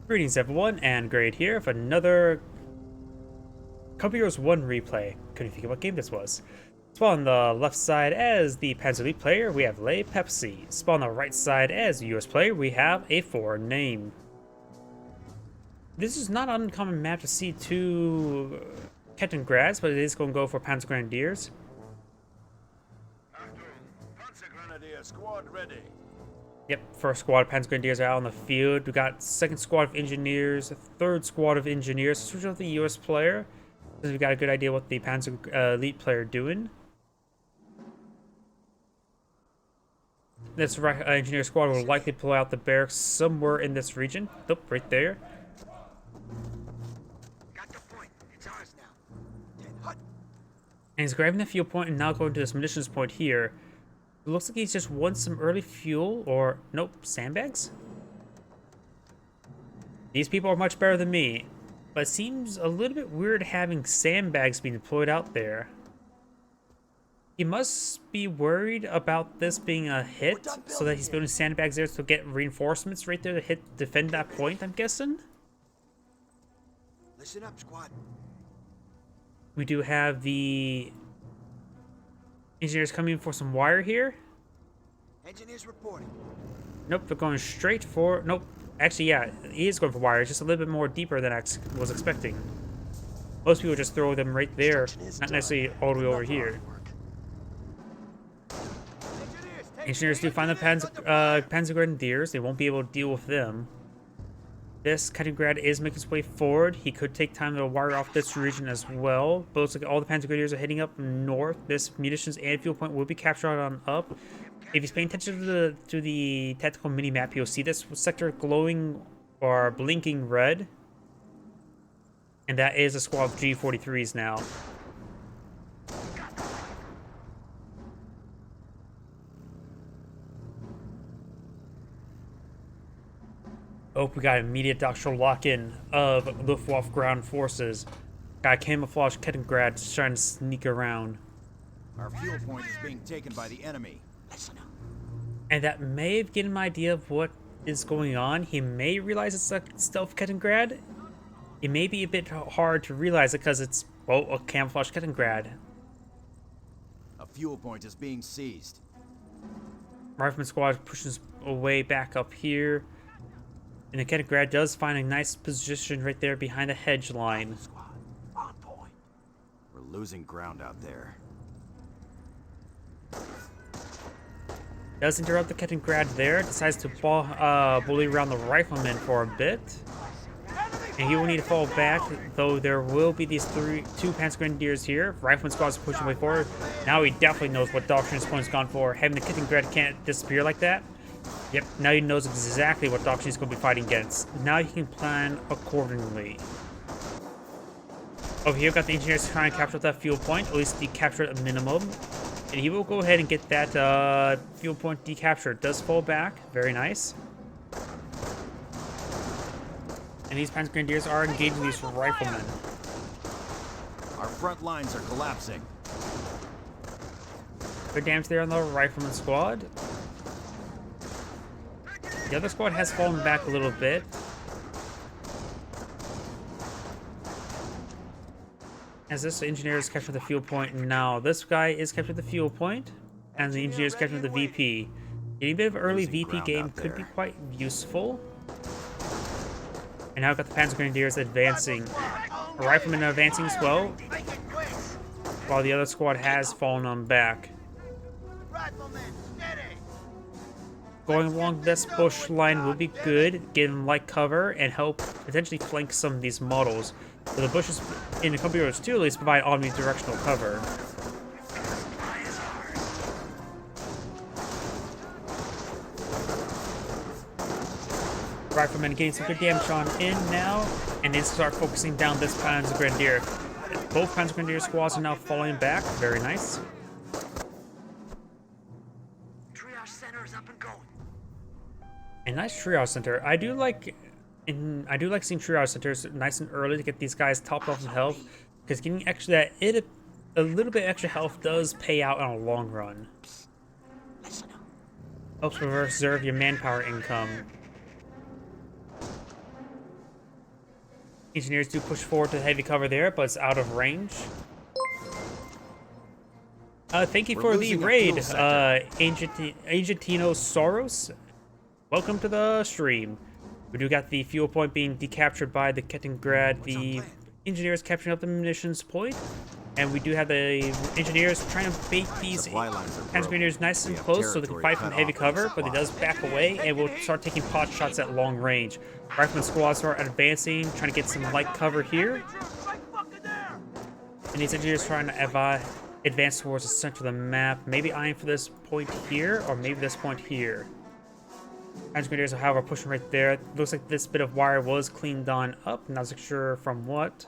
Greetings everyone, and Grade here for another Couple Heroes 1 replay. Couldn't figure what game this was. Spawn on the left side as the Panzer Elite player, we have lePepsi. Spawn on the right side as the US player, we have a foreign name. This is not an uncommon map to see two Captain Grads, but it is going to go for Panzer Grenadiers. Panzer Grenadier squad ready. Yep, first squad of Panzer Grenadiers are out on the field. We got second squad of engineers, third squad of engineers. Switch out the US player, because we got a good idea what the Panzer Elite player doing. This engineer squad will likely pull out the barracks somewhere in this region. Nope, right there. Got the point. It's ours now. And he's grabbing the fuel point and now going to this munitions point here. It looks like he's just won some early fuel, or nope, sandbags? These people are much better than me, but it seems a little bit weird having sandbags being deployed out there. He must be worried about this being a hit, so that he's building sandbags there to get reinforcements right there to defend that point, I'm guessing. Listen up, squad. We do have the engineers coming for some wire here. Engineers reporting. Nope, they're going straight for... Nope. Actually, yeah, he is going for wire. It's just a little bit more deeper than I was expecting. Most people just throw them right there, not necessarily all the way over here. Engineers do find the Panzer Grenadiers. They won't be able to deal with them. This Kaliningrad is making his way forward. He could take time to wire off this region as well. But looks like all the Panzer Grenadiers are heading up north. This munitions and fuel point will be captured on up. If he's paying attention to the tactical mini-map, you'll see this sector glowing or blinking red. And that is a squad of G43s now. Oh, we got immediate doctoral lock-in of Luftwaffe ground forces. Got camouflage Kaliningrad trying to sneak around. Our fuel point is being taken by the enemy. And that may have given him an idea of what is going on. He may realize it's a stealth Kaliningrad. It may be a bit hard to realize it because it's, well, a camouflage Kaliningrad. A fuel point is being seized. Rifleman squad pushes away back up here. And the Kaliningrad does find a nice position right there behind the hedge line. We're losing ground out there. Does interrupt the Kaliningrad there. Decides to bully around the rifleman for a bit. And he will need to fall back, though there will be these two Panzer Grenadiers here. Rifleman squad is pushing way forward. Now he definitely knows what doctrine his opponent's gone for. Having the Kaliningrad can't disappear like that. Yep, now he knows exactly what doctrine he's going to be fighting against. Now he can plan accordingly. Over here, got the engineers trying to capture that fuel point, at least decapture it at a minimum. And he will go ahead and get that fuel point decaptured. Does fall back, very nice. And these Panzer Grenadiers are engaging these riflemen. Our front lines are collapsing. Good damage there on the rifleman squad. The other squad has fallen back a little bit. As this engineer is capturing the fuel point now. This guy is capturing the fuel point, and the engineer is capturing the VP. Getting a bit of early VP game could be quite useful. And now we've got the Panzer Grenadiers advancing. The riflemen are advancing as well, while the other squad has fallen on back. Going along this bush line will be good, give them light cover, and help potentially flank some of these models. So the bushes in the Couple Heroes 2 at least provide omnidirectional cover. Riflemen getting some good damage on in now, and then start focusing down this Panzer Grenadier. Both Panzer Grenadier squads are now falling back. Very nice. Triage center is up and going. A nice triage center. I do like seeing triage centers nice and early to get these guys topped off of health, because getting a little bit extra health does pay out in a long run. Helps preserve your manpower income. Engineers do push forward to heavy cover there, but it's out of range. Thank you We're for the losing a raid, fuel sector. Agentino Soros. Welcome to the stream. We do got the fuel point being decaptured by the Kettengrad. The engineers capturing up the munitions point. And we do have the engineers trying to bait these Supply lines are Panzer broken. Grenadiers nice and We have close so they can territory fight from cut heavy off from cover, but he supply. does back away and will start taking pot shots at long range. Rifleman squads are advancing, trying to get some light cover here. And these engineers trying to advance towards the center of the map, maybe eyeing for this point here, or maybe this point here. Panzer Grenadiers, however, pushing right there. Looks like this bit of wire was cleaned on up, not sure from what.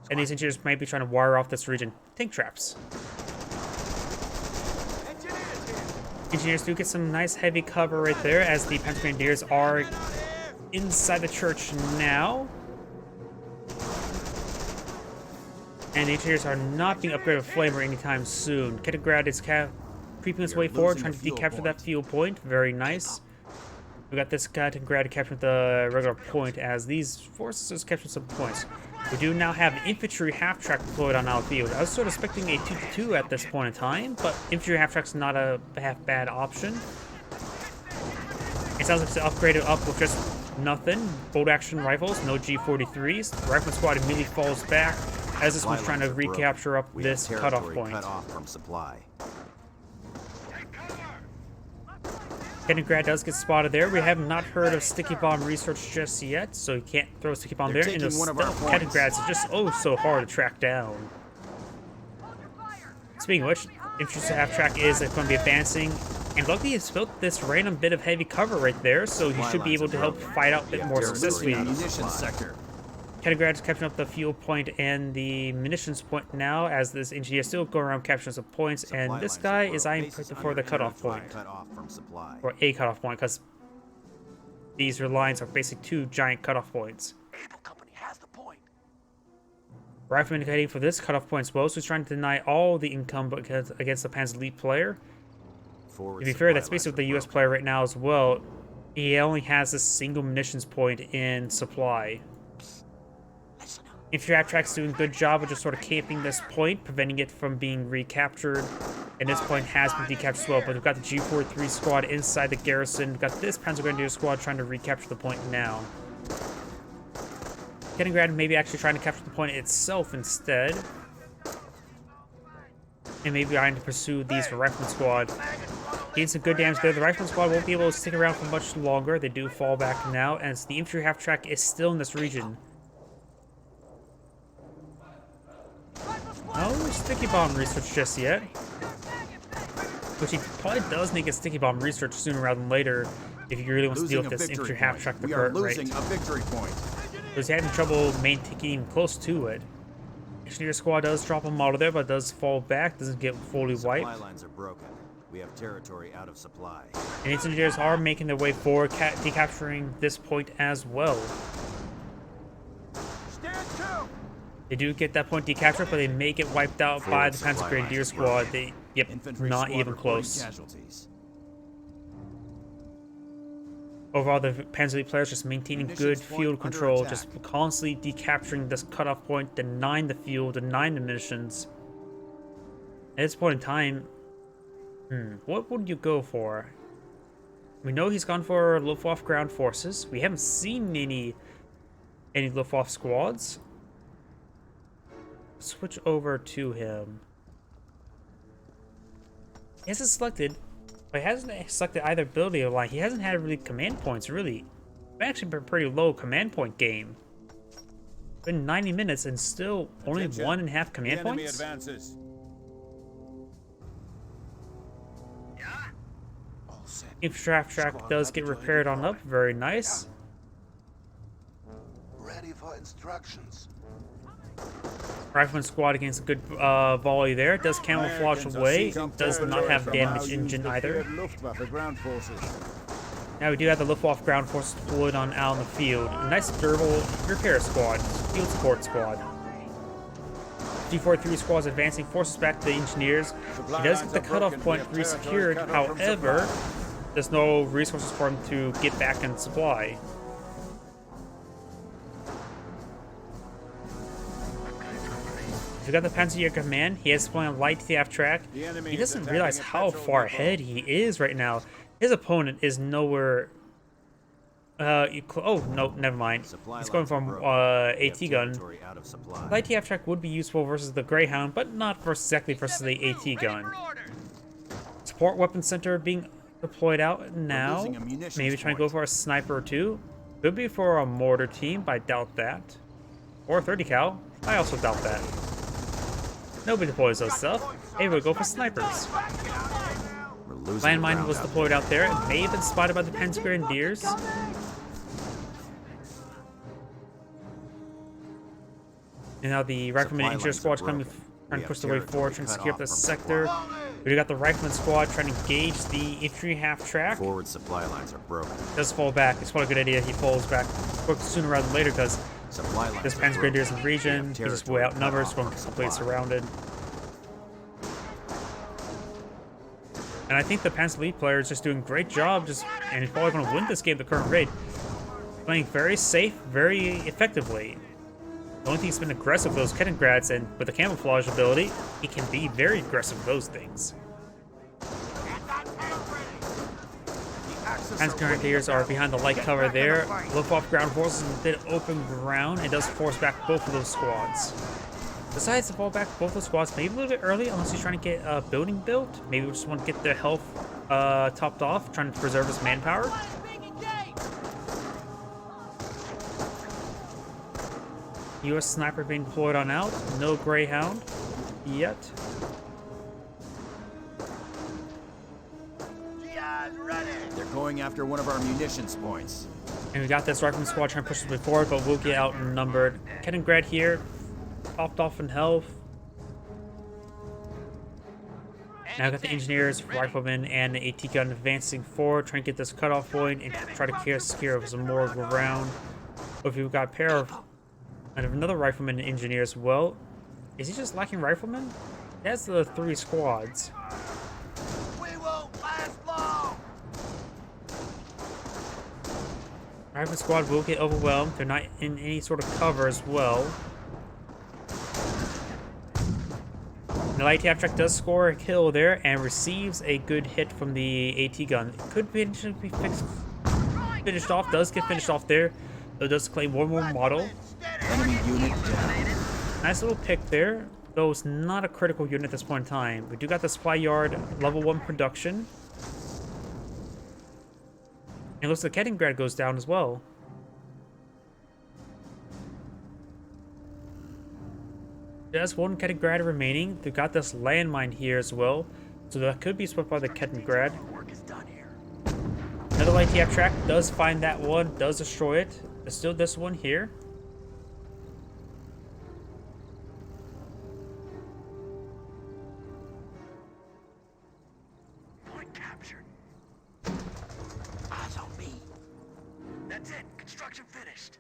And these engineers might be trying to wire off this region. Tank traps. Engineers do get some nice heavy cover right there as the Panzer Grenadiers are inside the church now. And the engineers are not being upgraded with flamer anytime soon. Kettengrad is creeping its way forward, trying to decapture that fuel point. Very nice. We got this Kettengrad capturing the regular point as these forces capturing some points. We do now have infantry half-track deployed on our field. I was sort of expecting a 2-2 at this point in time, but infantry half-track's not a half-bad option. It sounds like it's upgraded up with just nothing. Bolt-action rifles, no G43s. The rifleman squad immediately falls back as this one's trying to recapture up this cutoff point. Cut off from supply. Kettengrad does get spotted there. We have not heard of sticky bomb research just yet, so you can't throw a sticky bomb They're there. And those taking one of our stealth points. Kettengrads are just so hard to track down. Speaking of which, infantry half-track is going to be advancing. And luckily, he's built this random bit of heavy cover right there, so he should be able to help fight out a bit more successfully. Munitions sector. Kettengrad is capturing up the fuel point and the munitions point now, as this engineer still going around capturing some points, and Supply this lines guy are is broke. eyeing Bases for the under cutoff territory point, cut off from supply. or a cutoff point, because these lines are basically two giant cutoff points. Able Company has the point. Rifleman heading for this cutoff point as well, so he's trying to deny all the income against the Panzer elite player. Forward To be fair, supply that's basically lines the are US broken. player right now as well. He only has this single munitions point in supply. Listen up. Infantry half-track's doing a good job of just sort of camping this point, preventing it from being recaptured. And this point has been decaptured as well, but we've got the G43 squad inside the garrison. We've got this Panzer Grenadier squad trying to recapture the point now. Kettengrad maybe actually trying to capture the point itself instead. And maybe trying to pursue these Rifleman squad. Getting some good damage there. The Rifleman squad won't be able to stick around for much longer. They do fall back now, as the infantry half-track is still in this region. No sticky bomb research just yet. Which he probably does need to get sticky bomb research sooner rather than later if he really wants to deal Losing with a this victory infantry half-track point. the We are current rate. losing a victory point. Because he's having trouble maintaining close to it. Engineer squad does drop a model there, but does fall back, doesn't get fully Supply wiped. lines are broken. We have territory out of supply. And its engineers are making their way forward, decapturing this point as well. Stand to. They do get that point decaptured, but they may get wiped out by the Panzer Supply Grenadier lines are squad. broken. Yep, Infantry not squad even reporting close. Casualties. Overall, the Panzer Elite players just maintaining Munitions good point field under control, attack. just constantly decapturing this cutoff point, denying the fuel, denying the munitions. At this point in time, what would you go for? We know he's gone for Luftwaffe ground forces. We haven't seen any Luftwaffe squads. Switch over to him. He hasn't selected, but he hasn't selected either ability or line. He hasn't had really command points, really. It's actually been a pretty low command point game. Been 90 minutes and still only Attention. 1.5 command The enemy points? advances. All set. Infantry half-track does get repaired on up. Very nice. Ready for instructions. Rifleman squad against a good volley there. Does camouflage Americans are away. seizing Does not territory have from damage our engine used either. deployed Luftwaffe ground forces. Now we do have the Luftwaffe ground forces deployed out on the field. A nice durable repair squad, field support squad. G43 squads advancing, forces back to the engineers. He does get the cutoff point re-secured, however, there's no resources for him to get back and supply. If you got the Panzer at command, he is deploying a light TF track. He doesn't realize how far ahead he is right now. His opponent is nowhere. Oh no, never mind. He's going from AT gun. Light TF track would be useful versus the Greyhound, but not exactly versus the AT gun. Support weapon center being deployed out now. Maybe trying to go for a sniper or two. Could be for a mortar team, but I doubt that. Or 30 cal. I also doubt that. Nobody deploys those stuff. Maybe we'll go for snipers. Landmine was deployed out there. It may have been spotted by the Panzer Grenadiers. And now the Rifleman Engineer Squad coming, trying to push their way forward, trying to secure up the sector. We got the Rifleman Squad trying to engage the infantry half track. Forward supply lines are broken. Does fall back. It's probably a good idea he falls back sooner rather than later because this Panzer Grenadiers in the region, he's just way outnumbered, it's going completely surrounded. And I think the Panzer Elite player is just doing a great job, and he's probably going to win this game, the current raid. Playing very safe, very effectively. The only thing he's been aggressive with those Kettengrads, and with the camouflage ability, he can be very aggressive with those things. Panzer Grenadiers are behind the light cover there. Luftwaffe ground forces in a bit open ground. It does force back both of those squads. Decides to fall back both those squads maybe a little bit early, unless he's trying to get a building built. Maybe we just want to get their health topped off, trying to preserve his manpower. US sniper being deployed on out. No Greyhound yet. They're going after one of our munitions points. And we got this Rifleman Squad trying to push us forward, but we'll get outnumbered. Kettengrad here, topped off in health. Now I got the Engineers, Riflemen, and the AT gun advancing forward, trying to get this cutoff point and try to secure some more ground. But if we've got a pair of another Rifleman and Engineer as well. Is he just lacking Riflemen? That's the 3 squads. We won't last long. Rifleman Squad will get overwhelmed. They're not in any sort of cover as well. The light TF track does score a kill there and receives a good hit from the AT gun. It could be finished off. Does get finished off there. Though it does claim one more model. Enemy unit down. Nice little pick there, though it's not a critical unit at this point in time. We do got the supply yard level 1 production. And it looks like Kettengrad goes down as well. There's one Kettengrad remaining. They've got this landmine here as well, so that could be swept by the Kettengrad. Another light TF track does find that one, does destroy it. There's still this one here. Point captured. Eyes on me. That's it. Construction finished.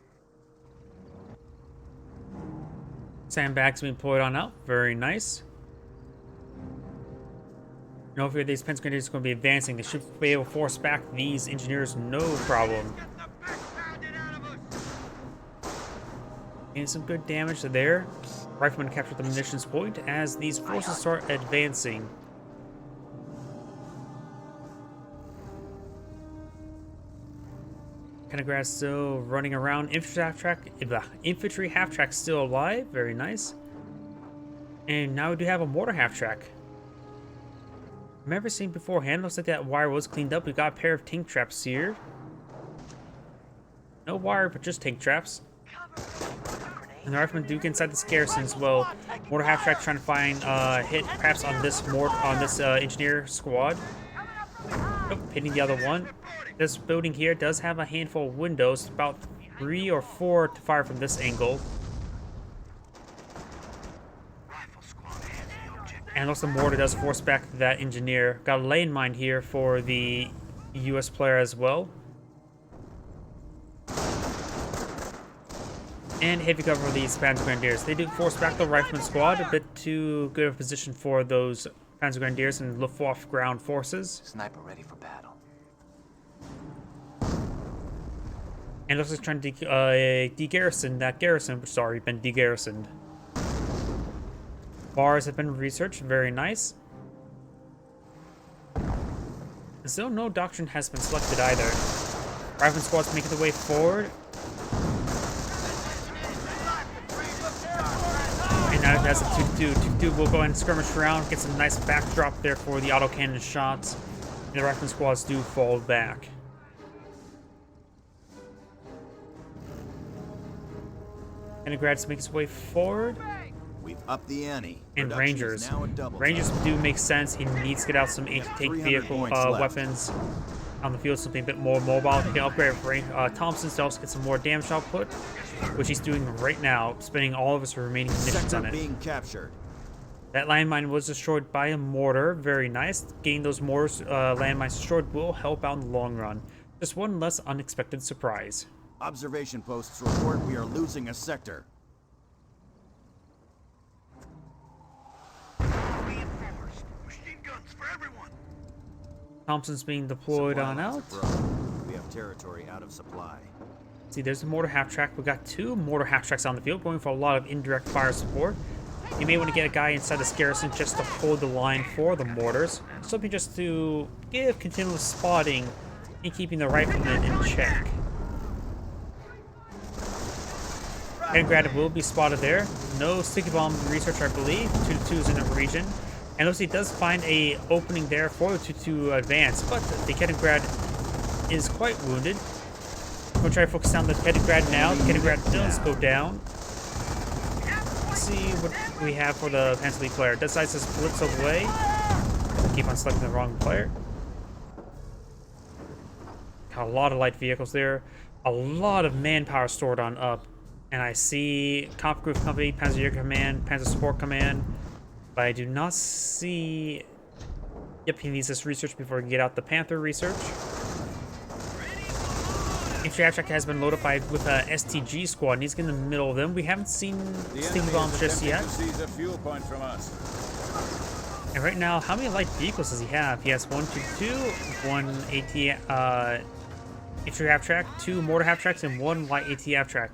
Sandbags being deployed on out. Very nice. And hopefully these Panzer Grenadiers are going to be advancing. They should be able to force back these Engineers no problem. And some good damage there. Riflemen capture the munitions point as these forces start advancing. Kettengrad still running around. Infantry half track still alive. Very nice. And now we do have a mortar half track. Remember seeing beforehand, looks like that wire was cleaned up. We got a pair of tank traps here. No wire, but just tank traps. And the Riflemen do get inside this garrison as well. Mortar half track trying to find hit perhaps on this engineer squad. Nope, hitting the other one. This building here does have a handful of windows, about 3 or 4 to fire from this angle. And also the mortar does force back that engineer. Got a landmine here for the US player as well. And heavy cover for these Panzer Grenadiers. They do force back the Rifleman squad, a bit too good of a position for those Panzer Grenadiers and Luftwaffe ground forces. Sniper ready for battle. And looks like trying to de-garrison that garrison, which has already been de-garrisoned. Bars have been researched. Very nice. Still no doctrine has been selected either. Rifleman squad's making their way forward. And now that's a 2-2. 2-2 will go ahead and skirmish around, get some nice backdrop there for the autocannon shots. And the Rifleman squads do fall back. Leningrad's makes its way forward. We've upped the ante. And Production Rangers. is now at double Rangers time. do make sense. He needs to get out some anti-tank 300 vehicle points left. weapons on the field, something a bit more mobile. He can upgrade Thompson to also get some more damage output, which he's doing right now, spending all of his remaining munitions Sector on it. being captured. That landmine was destroyed by a mortar. Very nice. Getting those mortars, landmines destroyed will help out in the long run. Just one less unexpected surprise. Observation posts report we are losing a sector. Reinforced. Machine guns for everyone. Thompson's being deployed Supply on lines out. are broken. We have territory out of supply. See, there's a mortar half-track. We got 2 mortar half-tracks on the field, going for a lot of indirect fire support. You may want to get a guy inside this garrison just to hold the line for the mortars. Something just to give continuous spotting and keeping the riflemen in check. Leningrad will be spotted there. No sticky bomb research, I believe. 2-2 is in the region. And notice he does find a opening there for the 2-2 advance, but the Leningrad is quite wounded. We'll try to focus on the Leningrad now. The Leningrad does go down. Let's see what we have for the Panzer League player. Decides to blitz away. Keep on selecting the wrong player. Got a lot of light vehicles there. A lot of manpower stored on up. And I see Kampfgruppe Company, Panzer Command, Panzer Support Command. But I do not see... Yep, he needs this research before he can get out the Panther research. Infantry half-track has been loaded by with a STG squad, and he's in the middle of them. We haven't seen sticky bombs just yet. A fuel point from us. And right now, how many light vehicles does he have? He has 1, 2, 2, 1 AT infantry half-track, 2 mortar half-tracks, and 1 light AT half-track.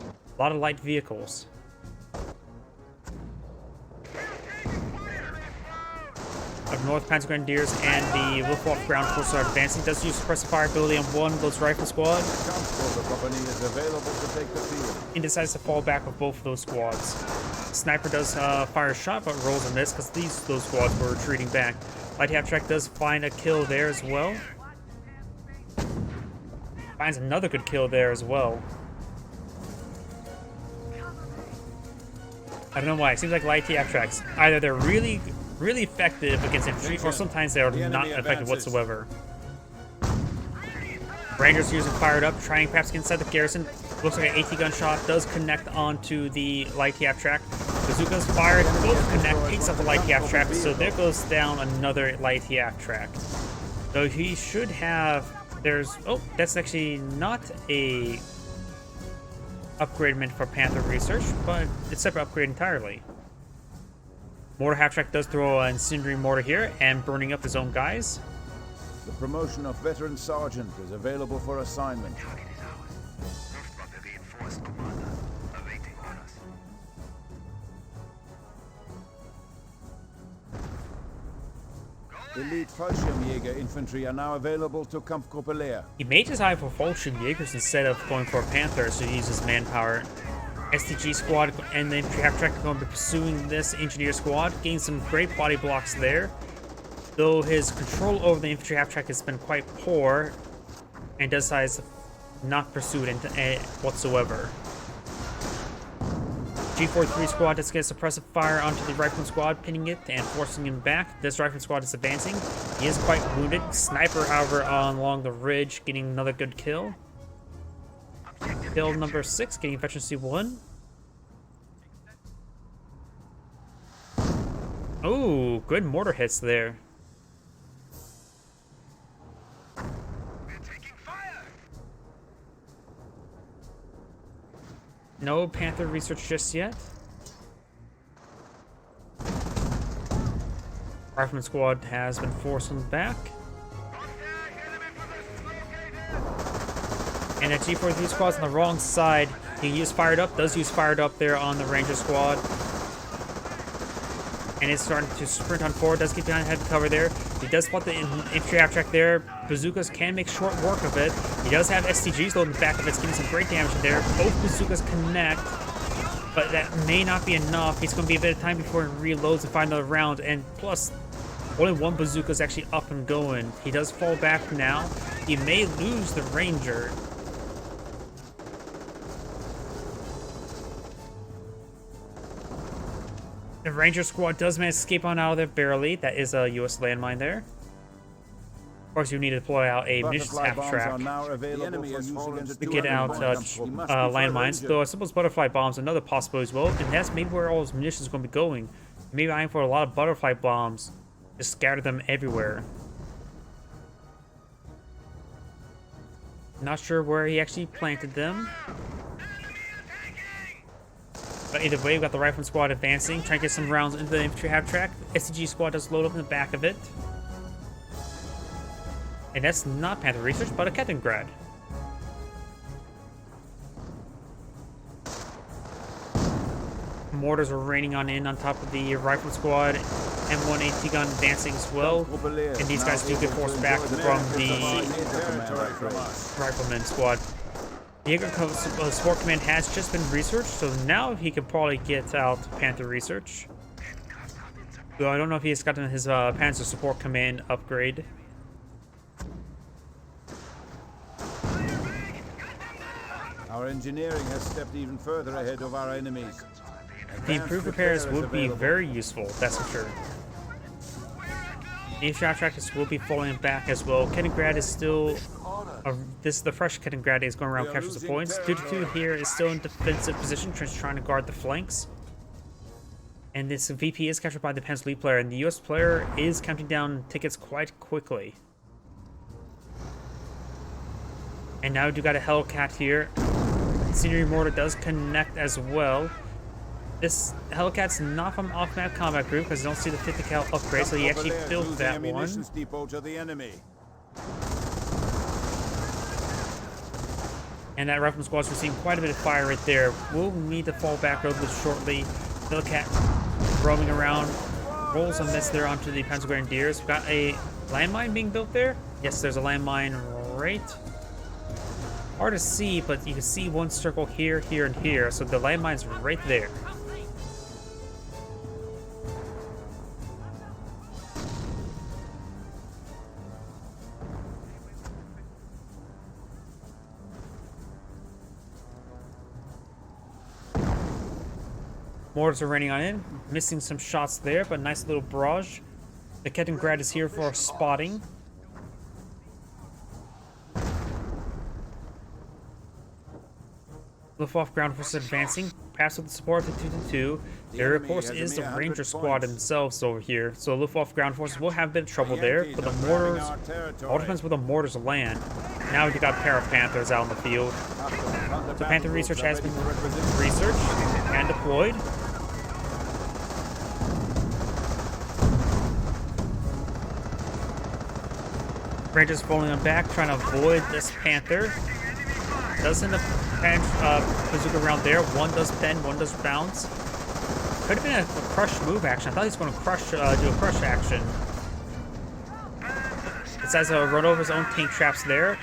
A lot of light vehicles. Up north, Panzer Grenadiers and the Luftwaffe ground forces are advancing. Does use suppressive fire ability on one of those rifle squad. Transporter company is available to take the field. And decides to fall back with both of those squads. Sniper does fire a shot, but rolls a miss because those squads were retreating back. Light half-track does find a kill there as well. Finds another good kill there as well. I don't know why. It seems like light half-tracks, either they're really effective against infantry, or sometimes they are not effective whatsoever. Rangers using fired up, trying perhaps to get inside the garrison. Looks like an AT gun shot does connect onto the light half-track. Bazookas fired, both connect, takes out the light half-track, so there goes down another light half-track. So he should have... Oh, that's actually not a upgrade meant for Panther research, but it's separate upgrade entirely. Mortar half-track does throw an incendiary mortar here and burning up his own guys. The promotion of veteran sergeant is available for assignment. Target is ours. Luftwaffe reinforced, Commander. Awaiting orders. Elite Fallschirmjäger infantry are now available to Kampfgruppe Leer. He may just hire for Fallschirmjägers instead of going for a Panther, so he uses manpower. STG squad and the infantry half-track are going to be pursuing this engineer squad, getting some great body blocks there. Though his control over the infantry half-track has been quite poor, and does not pursue it whatsoever. G43 squad does get suppressive fire onto the rifleman squad, pinning it and forcing him back. This rifleman squad is advancing. He is quite wounded. Sniper, however, along the ridge, getting another good kill. Kill number 6, getting efficiency 1. Oh, good mortar hits there. We're taking fire. No Panther research just yet. Rifleman squad has been forced back. And a G43 squad's on the wrong side. He used fired up, does use fired up there on the Ranger squad. and is starting to sprint on forward. Does get behind head cover there. He does spot the infantry half track there. Bazookas can make short work of it. He does have STGs loaded in the back of it. It's getting some great damage in there. Both bazookas connect, but that may not be enough. It's going to be a bit of time before he reloads and find another round. And plus, only one bazooka is actually up and going. He does fall back now. He may lose the Ranger. The Ranger squad does manage to escape on out of there barely. That is a US landmine there. Of course, you need to deploy out a munitions half track to get out landmines. Though I suppose butterfly bombs another possibility as well, and that's maybe where all those munitions are going to be going. Maybe eyeing for a lot of butterfly bombs. Just scatter them everywhere. Not sure where he actually planted them. But either way, we've got the rifleman squad advancing, trying to get some rounds into the infantry half track. SCG squad does load up in the back of it. And that's not Panther research, but a Kettengrad. Mortars are raining on top of the rifle squad. M1 AT gun advancing as well. And these guys do get forced back from the rifleman squad. The Jaeger support command has just been researched, so now he can probably get out Panther research. Though I don't know if he's gotten his Panzer support command upgrade. Our engineering has stepped even further ahead of our enemies. The improved repairs would be very useful, that's for sure. The shot trackers will be falling back as well. Kettengrad is still... the fresh Kettengrad is going around capturing some points. 2-2 here is still in defensive position, trying to guard the flanks. And this VP is captured by the Panzer lead player, and the US player is counting down tickets quite quickly. And now we do got a Hellcat here. Scenery mortar does connect as well. This Hellcat's not from off-map combat group because I don't see the 50 cal upgrade, so he actually built that one. And that rifleman squad's receiving quite a bit of fire right there. We'll need to fall back relatively shortly. Hellcat roaming around, rolls a miss there onto the Panzer Grenadiers. We've got a landmine being built there. Yes, there's a landmine right. Hard to see, but you can see one circle here, here, and here. So the landmine's right there. Mortars are raining on in, missing some shots there, but nice little barrage. The Kettengrad is here for spotting. Luftwaffe ground forces advancing, perhaps with the support of the 2-2. There, of course, is the Ranger squad themselves over here, so Luftwaffe ground forces will have a bit of trouble there, but the mortars, all depends where the mortars land. Now we've got a pair of Panthers out in the field. So Panther research has been researched and deployed. Rangers falling on back, trying to avoid this Panther. Does send a bazooka around there. One does bend, one does bounce. Could have been a crush move action. I thought he was going to crush, do a crush action. Decides to run over his own tank traps there.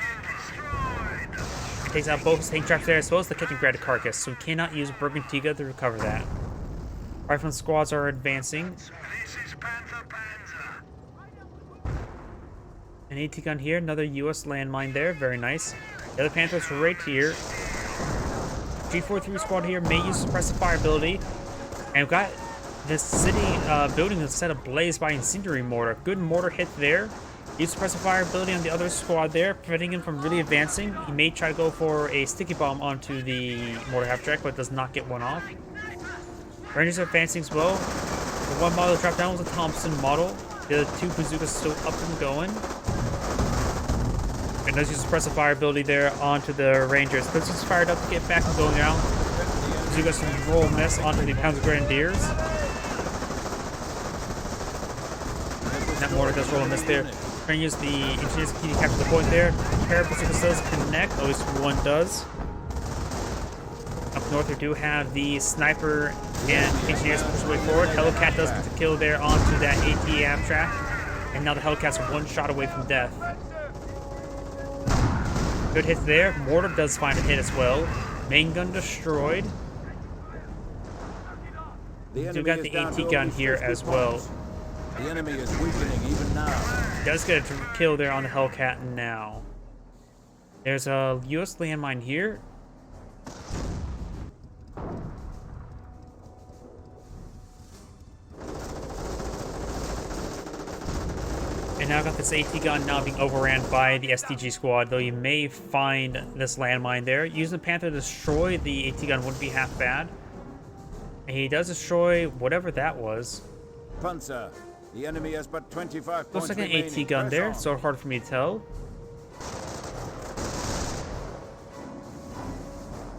Takes out both his tank traps there, as well as the Kettengrad carcass, so we cannot use Bergantiga to recover that. Rifleman squads are advancing. An AT gun here, another US landmine there, very nice. The other Panthers right here. G43 squad here may use suppressive fire ability. And we've got this city building that's set ablaze by incendiary mortar. Good mortar hit there. Use suppressive fire ability on the other squad there, preventing him from really advancing. He may try to go for a sticky bomb onto the mortar half track, but does not get one off. Rangers are advancing as well. The one model that dropped down was a Thompson model. The other two bazookas still up and going. And does use suppressive fire ability there onto the Rangers. Puts his fired up to get back and going out. Bazookas roll miss onto the Panzer Grenadiers. That mortar does roll a miss there. Trying to use the engineer's key to capture the point there. Pair of bazookas does connect, at least one does. Up in north, we do have the sniper and engineers push their way forward. Hellcat does get the kill there onto that AT Abstract. And now the Hellcat's one shot away from death. Good hit there. Mortar does find a hit as well. Main gun destroyed. We do got the AT gun here as well. The enemy is weakening even now. Does get a kill there on the Hellcat now. There's a US landmine here. And now I've got this AT gun now being overran by the STG squad, though you may find this landmine there. Using the Panther to destroy the AT gun wouldn't be half bad. And he does destroy whatever that was. Panzer, the enemy has but 25 Looks points like an remaining. AT gun Press there, on. so hard for me to tell.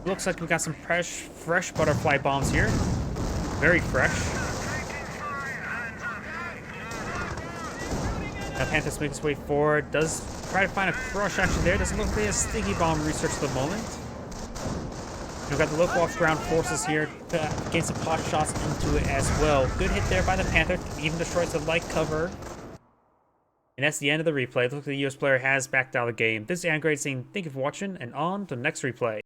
Looks like we got some fresh butterfly bombs here. Very fresh. Now Panther's making his way forward. Does try to find a crush action there. Doesn't look like he has sticky bomb research at the moment. We've got the local off-ground forces here to gain some pot shots into it as well. Good hit there by the Panther. Even destroys the light cover. And that's the end of the replay. It looks like the US player has backed out of the game. This is Angrade saying thank you for watching, and on to the next replay.